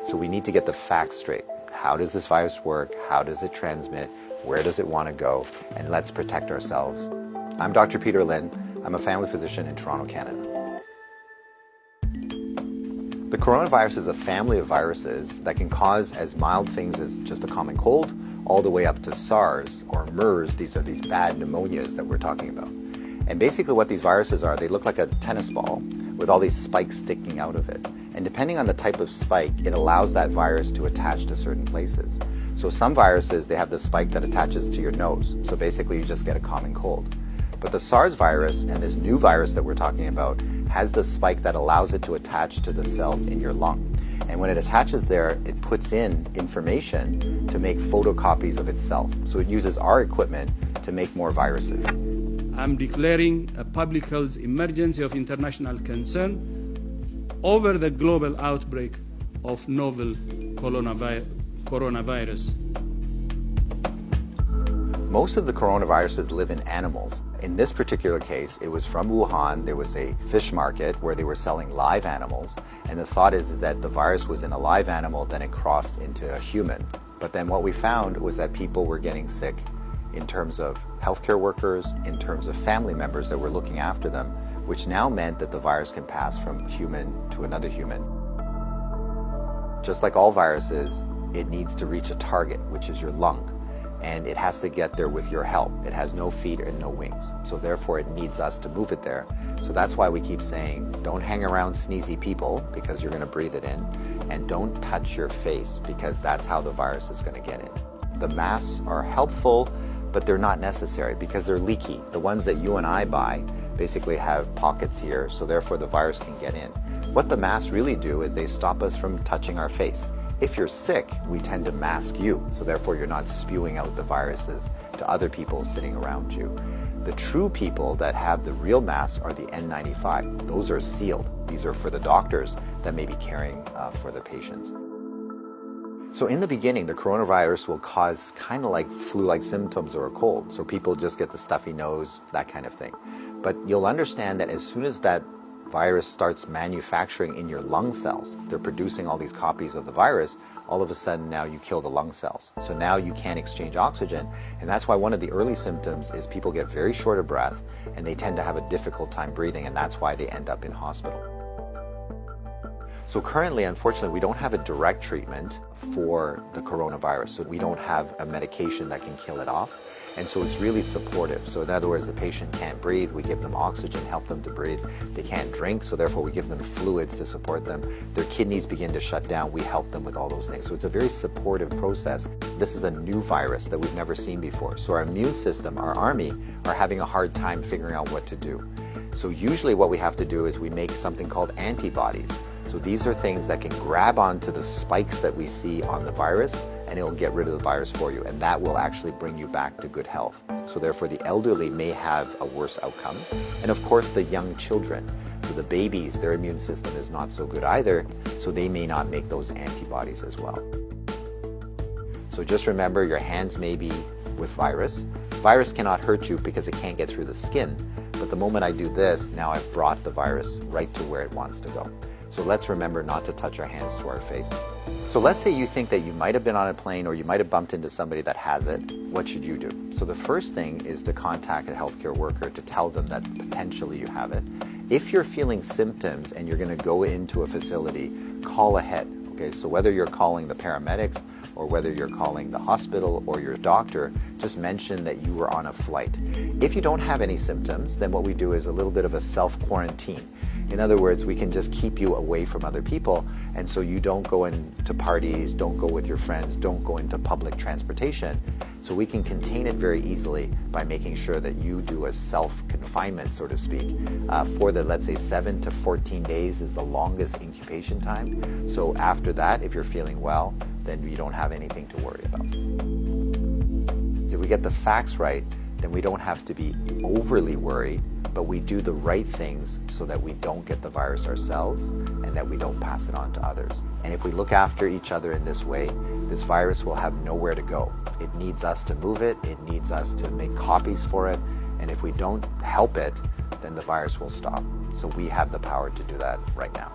So we need to get the facts straight. How does this virus work? How does it transmit? Where does it want to go? And let's protect ourselves. I'm Dr. Peter Lin. I'm a family physician in Toronto, Canada. The coronavirus is a family of viruses that can cause as mild things as just a common cold, all the way up to SARS or MERS. These are these bad pneumonias that we're talking about. And basically what these viruses are, they look like a tennis ball with all these spikes sticking out of it. And depending on the type of spike, it allows that virus to attach to certain places. So some viruses, they have the spike that attaches to your nose. So basically you just get a common cold. But the SARS virus and this new virus that we're talking about has the spike that allows it to attach to the cells in your lung. And when it attaches there, it puts in information to make photocopies of itself. So it uses our equipment to make more viruses. I'm declaring a public health emergency of international concern over the global outbreak of novel coronavirus. Most of the coronaviruses live in animals. In this particular case, it was from Wuhan. There was a fish market where they were selling live animals. And the thought is that the virus was in a live animal, then it crossed into a human. But then what we found was that people were getting sick in terms of healthcare workers, in terms of family members that were looking after them, which now meant that the virus can pass from human to another human. Just like all viruses, it needs to reach a target, which is your lung. And it has to get there with your help. It has no feet and no wings. So therefore it needs us to move it there. So that's why we keep saying, don't hang around sneezy people because you're gonna breathe it in. And don't touch your face because that's how the virus is gonna get in. The masks are helpful, but they're not necessary because they're leaky. The ones that you and I buy basically have pockets here, so therefore the virus can get in. What the masks really do is they stop us from touching our face. If you're sick, we tend to mask you, so therefore you're not spewing out the viruses to other people sitting around you. The true people that have the real masks are the N95. Those are sealed. These are for the doctors that may be caring for the patients. So in the beginning, the coronavirus will cause kind of like flu-like symptoms or a cold. So people just get the stuffy nose, that kind of thing. But you'll understand that as soon as that virus starts manufacturing in your lung cells, they're producing all these copies of the virus, all of a sudden now you kill the lung cells. So now you can't exchange oxygen. And that's why one of the early symptoms is people get very short of breath and they tend to have a difficult time breathing, and that's why they end up in hospital. So currently, unfortunately, we don't have a direct treatment for the coronavirus. So we don't have a medication that can kill it off. And so it's really supportive. So in other words, the patient can't breathe, we give them oxygen, help them to breathe. They can't drink, so therefore we give them fluids to support them. Their kidneys begin to shut down, we help them with all those things. So it's a very supportive process. This is a new virus that we've never seen before. So our immune system, our army, are having a hard time figuring out what to do. So usually what we have to do is we make something called antibodies. So these are things that can grab onto the spikes that we see on the virus, and it'll get rid of the virus for you, and that will actually bring you back to good health. So therefore the elderly may have a worse outcome, and of course the young children. So the babies, their immune system is not so good either, so they may not make those antibodies as well. So just remember, your hands may be with virus. Virus cannot hurt you because it can't get through the skin, but the moment I do this, now I've brought the virus right to where it wants to go. So let's remember not to touch our hands to our face. So let's say you think that you might have been on a plane or you might have bumped into somebody that has it. What should you do? So the first thing is to contact a healthcare worker to tell them that potentially you have it. If you're feeling symptoms and you're going to go into a facility, call ahead. Okay, so whether you're calling the paramedics or whether you're calling the hospital or your doctor, just mention that you were on a flight. If you don't have any symptoms, then what we do is a little bit of a self-quarantine. In other words, we can just keep you away from other people, and so you don't go into parties, don't go with your friends, don't go into public transportation. So we can contain it very easily by making sure that you do a self-confinement, so to speak. For the, let's say, 7 to 14 days is the longest incubation time. So after that, if you're feeling well, then you don't have anything to worry about. If we get the facts right, then we don't have to be overly worried, but we do the right things so that we don't get the virus ourselves and that we don't pass it on to others. And if we look after each other in this way, this virus will have nowhere to go. It needs us to move it, it needs us to make copies for it, and if we don't help it, then the virus will stop. So we have the power to do that right now.